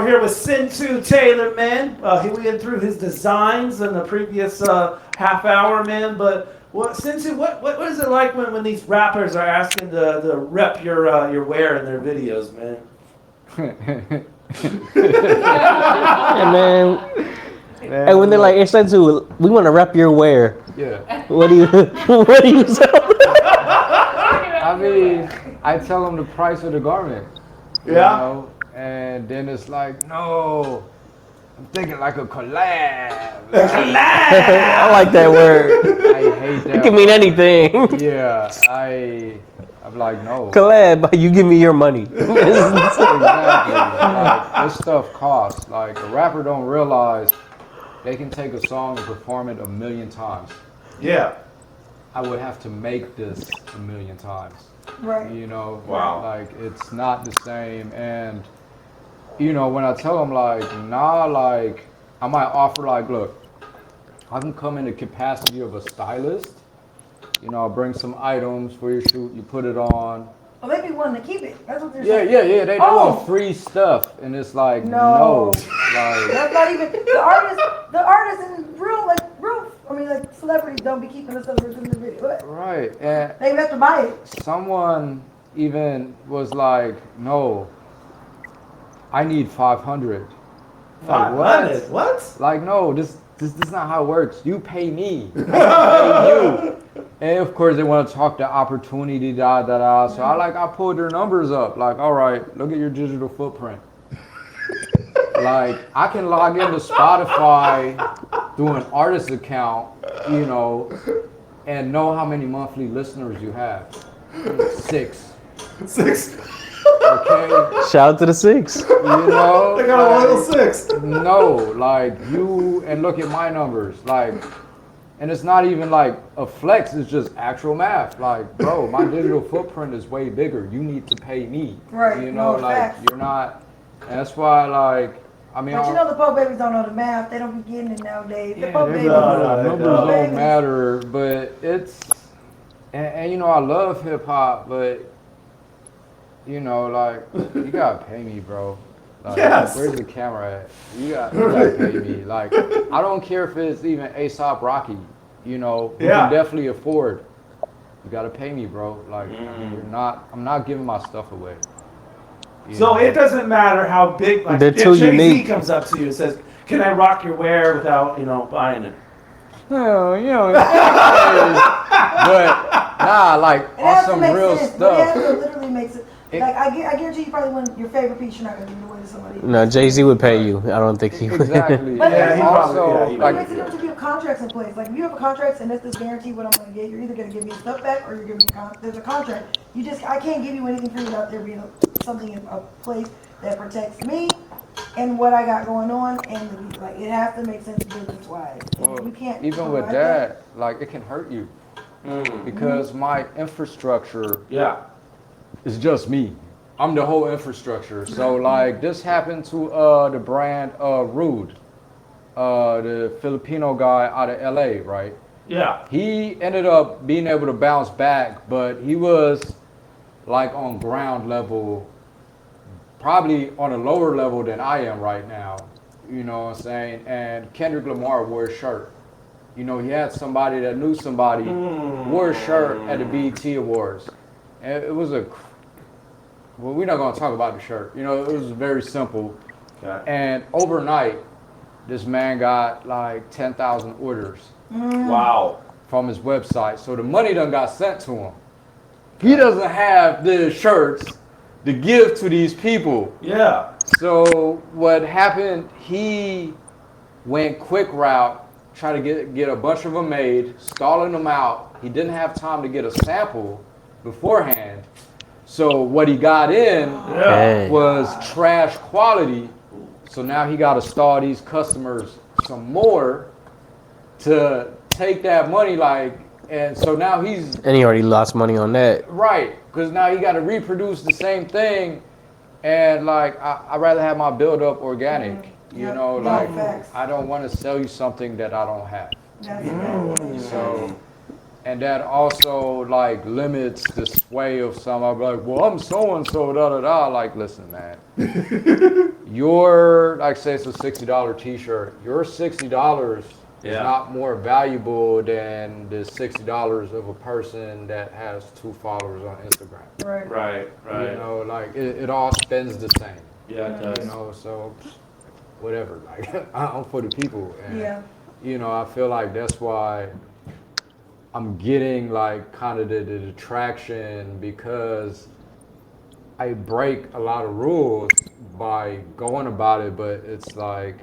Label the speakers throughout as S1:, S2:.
S1: We're here with Sentu Taylor, man. He went through his designs in the previous half hour, man. But Sentu, what is it like when these rappers are asking to rep your wear in their videos, man?
S2: Yeah, man. And when they're like, it's Sentu, we want to rep your wear.
S3: Yeah.
S2: What do you say?
S3: I mean, I tell them the price of the garment. You know? And then it's like, no, I'm thinking like a collab.
S2: I like that word.
S3: I hate that.
S2: It can mean anything.
S3: Yeah, I'm like, no.
S2: Collab, you give me your money.
S3: Exactly. Like, this stuff costs. Like, a rapper don't realize they can take a song and perform it 1,000,000 times.
S1: Yeah.
S3: I would have to make this 1,000,000 times.
S4: Right.
S3: You know?
S1: Wow.
S3: Like, it's not the same. And, you know, when I tell them, like, nah, like, I might offer, like, look, I can come in the capacity of a stylist. You know, I'll bring some items for your shoot, you put it on.
S4: Well, they be wanting to keep it. That's what they're
S3: Yeah,
S4: saying.
S3: yeah. They want free stuff. And it's like, no. Like,
S4: that's not even, the artists in real, I mean, like, celebrities don't be keeping the stuff that's in the video.
S3: right. And
S4: they even have to buy it.
S3: someone even was like, no, I need 500. Like, what?
S1: What?
S3: Like, no, this is not how it works. You pay me. I pay you. And of course they want to talk the opportunity, So I pulled their numbers up. Like, all right, look at your digital footprint. Like, I can log into Spotify through an artist account, you know, and know how many monthly listeners you have. 6. Okay.
S2: Shout out to the 6.
S3: You know,
S1: They got a loyal 6.
S3: No, like, you, and look at my numbers, like, and it's not even like a flex, it's just actual math. Like, bro, my digital footprint is way bigger. You need to pay me.
S4: Right.
S3: You know,
S4: no,
S3: like,
S4: facts.
S3: you're not, and that's why, like, I mean,
S4: But you know the po babies don't know the math. They don't be getting it nowadays. The po babies.
S3: numbers don't matter, but it's, and you know, I love hip hop, but you know, like, you gotta pay me, bro. Like,
S1: yes.
S3: Where's the camera at? You gotta pay me. Like, I don't care if it's even A$AP Rocky, you know, who can definitely afford. You gotta pay me, bro. Like, I mean, I'm not giving my stuff away.
S1: So it doesn't matter how big, like,
S2: They're too
S1: Jay-Z
S2: unique.
S1: comes up to you and says, can I rock your wear without, buying it?
S3: Well, you know, but nah, like, on some real stuff.
S4: It literally makes it. Like, I guarantee you probably one your favorite piece, you're not gonna give it away to somebody.
S2: No, Jay-Z would pay you. I don't think he would.
S3: Exactly.
S4: But
S1: Yeah, he
S3: also,
S1: probably-
S4: But it
S3: like,
S4: makes a difference if you have contracts in place. Like, if you have a contract and that's this guarantee what I'm gonna get, you're either gonna give me stuff back or you're giving me there's a contract. I can't give you anything free without there being something in a place that protects me and what I got going on, and like, it has to make sense business wise.
S3: well,
S4: You can't
S3: even with that, like, it can hurt you because my infrastructure is just me. I'm the whole infrastructure. So, like, this happened to the brand Rude, the Filipino guy out of LA, right?
S1: Yeah.
S3: He ended up being able to bounce back, but he was like on ground level, probably on a lower level than I am right now. You know what I'm saying? And Kendrick Lamar wore a shirt. You know, he had somebody that knew somebody, wore a shirt at the BET Awards. And it was well, we're not going to talk about the shirt. You know, it was very simple.
S1: Okay.
S3: And overnight, this man got like 10,000 orders.
S1: Wow.
S3: From his website. So the money done got sent to him. He doesn't have the shirts to give to these people.
S1: Yeah.
S3: So what happened, he went quick route, tried to get a bunch of them made, stalling them out. He didn't have time to get a sample beforehand. So what he got in was trash quality. So now he got to stall these customers some more to take that money, like, and so now he's...
S2: And he already lost money on that.
S3: Right, because now he got to reproduce the same thing, and, like, I'd rather have my build-up organic, you know, like, I don't want to sell you something that I don't have. So, and that also, like, limits the sway of some. I'm like, well, I'm so-and-so, da-da-da. Like, listen, man, your, like say it's a $60 t-shirt, your $60 is not more valuable than the $60 of a person that has 2 followers on Instagram.
S1: Right.
S3: You know, like it all spends the same.
S1: Yeah, it does.
S3: You know, so whatever. Like I'm for the people. And,
S4: Yeah.
S3: you know, I feel like that's why I'm getting like kind of the traction, because I break a lot of rules by going about it, but it's like,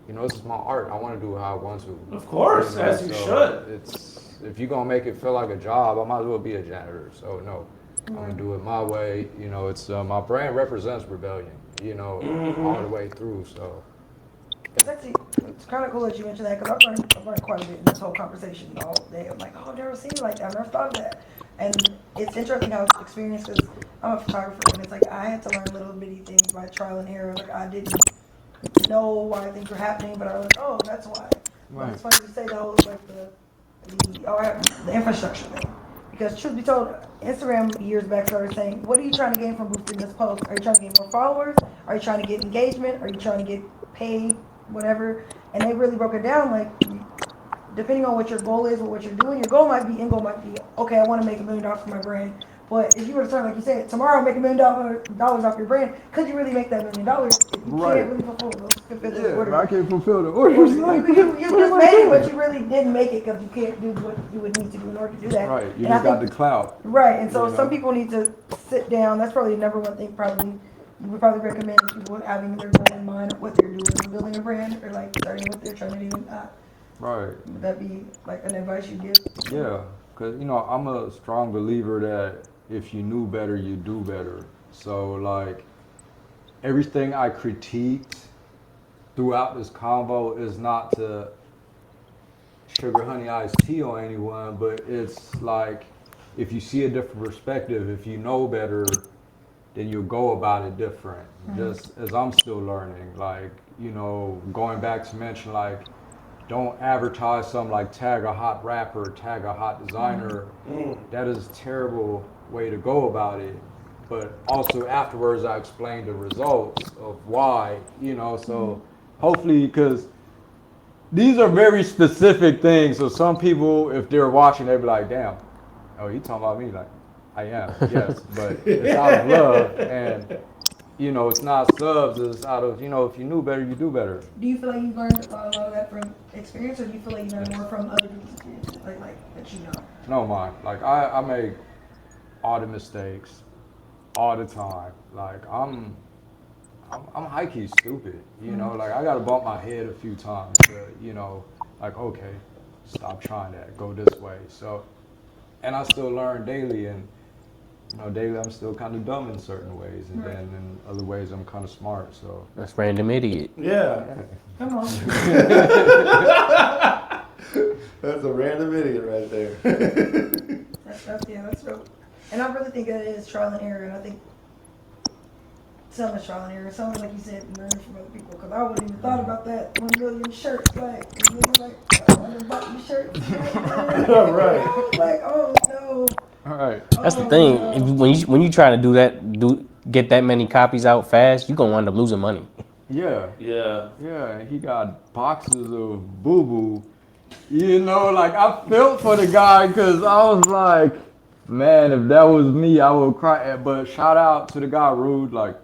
S3: you know, this is my art. I want to do it how I want to.
S1: Of course,
S3: You know,
S1: as you
S3: so
S1: should.
S3: It's, if you're gonna make it feel like a job, I might as well be a janitor. So no, I'm gonna do it my way. You know, it's my brand represents rebellion. You know, all the way through. So
S4: It's actually, it's kind of cool that you mentioned that, because I've learned quite a bit in this whole conversation all day. I'm like, oh, I've never seen it like that. I've never thought of that. And it's interesting how it's experienced, because I'm a photographer, and it's like I had to learn little bitty things by trial and error. Like I didn't know why things were happening, but I was like, oh, that's why. But it's funny to say that was like the infrastructure thing. Because truth be told, Instagram years back started saying, what are you trying to gain from boosting this post? Are you trying to get more followers? Are you trying to get engagement? Are you trying to get paid? Whatever. And they really broke it down, like, depending on what your goal is or what you're doing, your end goal might be, okay, I want to make $1 million for my brand. But if you were to start, like you said, tomorrow make $1 million off your brand, could you really make that $1 million if you can't really fulfill those orders?
S3: I can't fulfill the orders.
S4: You just made it, but you really didn't make it because you can't do what you would need to do in order to do that.
S3: Right, you
S4: And
S3: just got the clout.
S4: Right, and so
S3: You know?
S4: some people need to sit down. That's probably the number one thing. Probably you would probably recommend people having their goal in mind of what they're doing, building a brand, or like starting what they're trying to do.
S3: Right.
S4: Would that be like an advice you give?
S3: Yeah, because, you know, I'm a strong believer that if you knew better, you do better. So, like, everything I critiqued throughout this convo is not to sugar honey iced tea on anyone, but it's like, if you see a different perspective, if you know better, then you'll go about it different. Just as I'm still learning, like, you know, going back to mention, like, don't advertise something like tag a hot rapper, tag a hot designer. That is a terrible way to go about it. But also afterwards, I explained the results of why, you know, so hopefully, because these are very specific things. So some people, if they're watching, they'll be like, damn, oh, he talking about me? Like, I am, yes, but it's out of love. And, you know, it's not subs, it's out of, you know, if you knew better, you do better.
S4: Do you feel like you've learned a lot of that from experience, or do you feel like you learn more from other people's experiences, like that you know?
S3: No, mine. Like, I make all the mistakes all the time. Like, I'm high-key stupid, you know? Like, I gotta bump my head a few times to, you know, like, okay, stop trying that, go this way. So, and I still learn daily, and, you know, daily I'm still kind of dumb in certain ways, and then in other ways I'm kind of smart, so.
S2: That's random idiot.
S1: Yeah.
S4: Come on.
S1: That's a random idiot right there.
S4: That's real. And I really think that it is trial and error, and I think some is trial and error, some, like you said, learning from other people, because I wouldn't even thought about that 1 million shirts, like, I wouldn't bought these shirts. Right. I was like, oh no.
S3: All right.
S2: That's the thing. If when you try to do that, get that many copies out fast, you gonna wind up losing money.
S3: Yeah.
S1: Yeah.
S3: Yeah, and he got boxes of boo-boo. You know, like, I felt for the guy, because I was like, man, if that was me, I would cry. But shout out to the guy, Rude. Like,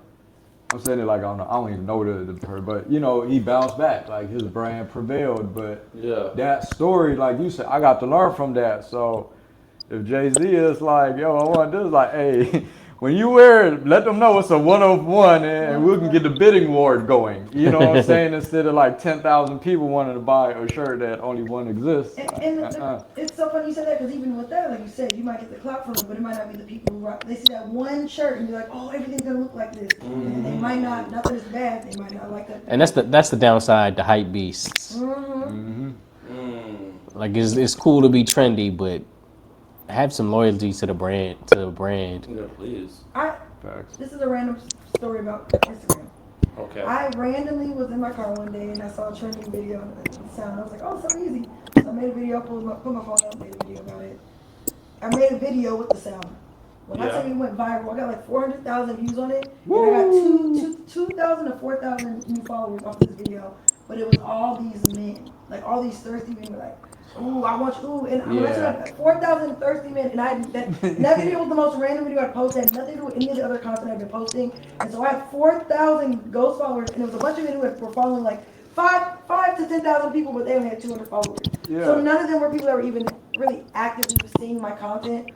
S3: I'm saying it like I don't even know the person, but, you know, he bounced back. Like, his brand prevailed. But
S1: Yeah.
S3: that story, like you said, I got to learn from that. So if Jay-Z is like, yo, I want this, like, hey, when you wear it, let them know it's a 101, and we can get the bidding war going. You know what I'm saying? Instead of like 10,000 people wanting to buy a shirt that only one exists.
S4: And it's so funny you said that, because even with that, like you said, you might get the clout from it, but it might not be the people who rock. They see that one shirt and be like, oh, everything's gonna look like this. And they might not that it's bad, they might not like that.
S2: And that's the downside to hype beasts.
S4: Mm-hmm.
S2: Like, it's cool to be trendy, but have some loyalty to the brand.
S1: Yeah, please.
S3: Facts.
S4: This is a random story about Instagram.
S1: Okay.
S4: I randomly was in my car one day and I saw a trending video and the sound. I was like, oh, so easy. So I made a video, put my phone up, made a video about it. I made a video with the sound. When I
S1: Yeah.
S4: tell you it went viral, I got like 400,000 views on it. And I got 2,000 to 4,000 new followers off this video. But it was all these men, like all these thirsty men were like, ooh, I want you, ooh. And when I tell you 4,000 thirsty men, and that video was the most random video I posted, had nothing to do with any of the other content I've been posting. And so I had 4,000 ghost followers, and it was a bunch of men who were following like five to 10,000 people, but they only had 200 followers.
S3: Yeah.
S4: So none of them were people that were even really actively seeing my content.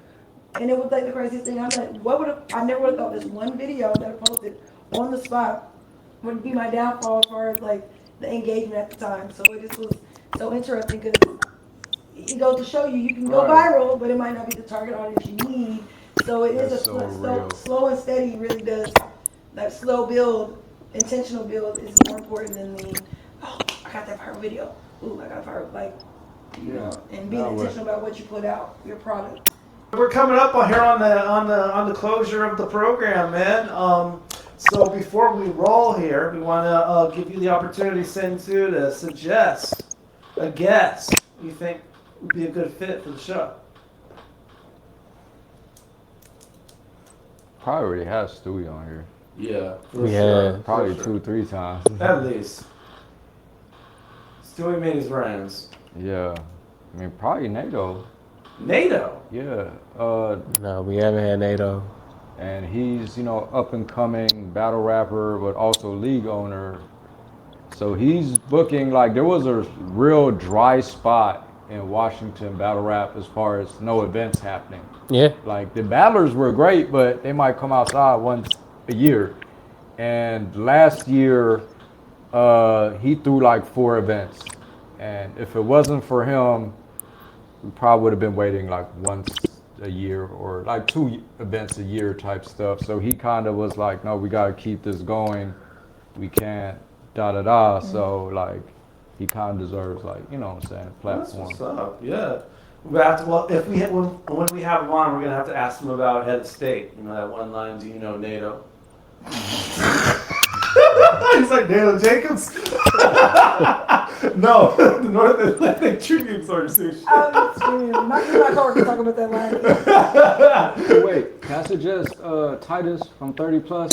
S4: And it was like the craziest thing. I'm like, I never would have thought this one video that I posted on the spot would be my downfall as far as like the engagement at the time. So it just was so interesting because it goes to show you can go viral, but it might not be the target audience you need. So it is slow and steady really does, that slow build, intentional build is more important than the, oh, I got that viral video. Ooh, I got a viral, like, you know, and being intentional about what you put out, your product.
S1: We're coming up on here on the closure of the program, man. So before we roll here, we want to give you the opportunity, Sentu, to suggest a guest you think would be a good fit for the show.
S3: Probably already has Stewie on here.
S1: Yeah,
S3: Probably 2-3 times.
S1: At least. Stewie made his rounds.
S3: Yeah. I mean, probably NATO.
S1: NATO.
S3: Yeah.
S2: No, we haven't had NATO.
S3: And he's, up and coming battle rapper, but also league owner. So he's booking, like, there was a real dry spot in Washington battle rap as far as no events happening.
S2: Yeah.
S3: Like, the battlers were great, but they might come outside once a year. And last year, he threw like 4 events. And if it wasn't for him, we probably would have been waiting like once a year or like 2 events a year type stuff. So he kind of was like, no, we got to keep this going. We can't da-da-da. So like, he kind of deserves like, you know what I'm saying, platform.
S1: That's what's up, yeah. We have to, well, if we when we have him on, we're gonna have to ask him about head of state. You know that one line, do you know NATO? He's like, NATO Jacobs? No, the North Atlantic Treaty Association.
S4: I'm not my coworker talking about that line.
S3: Wait, can I suggest Titus from 30 Plus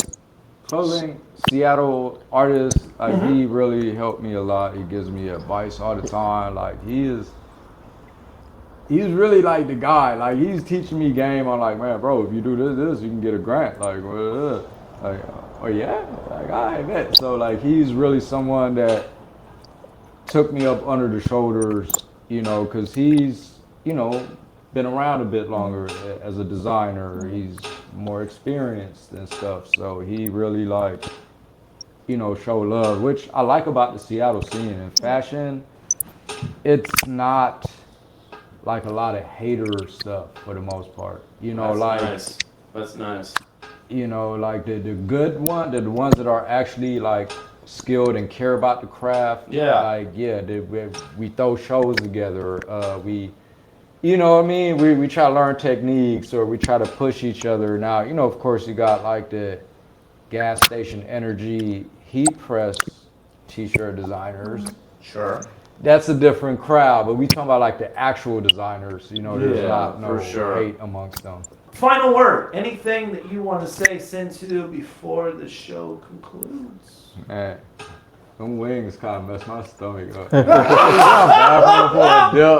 S3: Clothing, Seattle artist? Like he really helped me a lot. He gives me advice all the time. Like he's really like the guy. Like he's teaching me game on like, man, bro, if you do this, you can get a grant. Like, oh yeah, like I bet. So like he's really someone that took me up under the shoulders, because he's, been around a bit longer as a designer. He's more experienced and stuff. So he really like, show love, which I like about the Seattle scene. In fashion, it's not like a lot of hater stuff for the most part.
S1: That's nice.
S3: Like the good one, the ones that are actually like skilled and care about the craft.
S1: Yeah.
S3: Like, we throw shows together. We try to learn techniques or we try to push each other. Now, of course you got like the gas station energy heat press t-shirt designers.
S1: Sure.
S3: That's a different crowd, but we talking about like the actual designers, there's not no hate amongst them.
S1: Final word. Anything that you want to say, Sentu, before the show concludes?
S3: Man, them wings kind of messed my stomach up.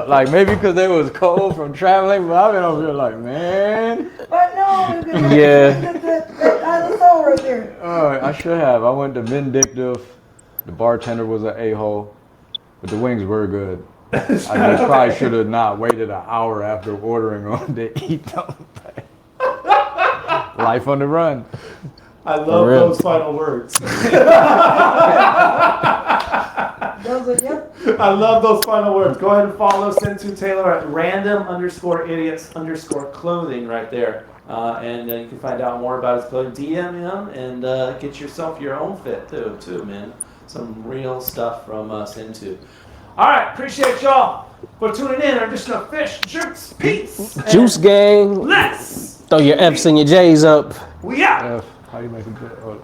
S3: Like maybe because they was cold from traveling, but I've been over here like, man.
S4: But no,
S2: Yeah.
S4: that's the soul right there.
S3: I should have. I went to Vindictive. The bartender was an a-hole, but the wings were good. I just probably should have not waited an hour after ordering them to eat them. Life on the run.
S1: I love those final words. I love those final words. Go ahead and follow Sentu Taylor at random_idiots_clothing right there. And you can find out more about his clothing. DM him and get yourself your own fit too, man. Some real stuff from Sentu. All right, appreciate y'all for tuning in. I'm just gonna fish, juice, peace.
S2: Juice gang.
S1: Let's
S2: Throw your F's and your J's up.
S1: we out.
S3: How do you make a good?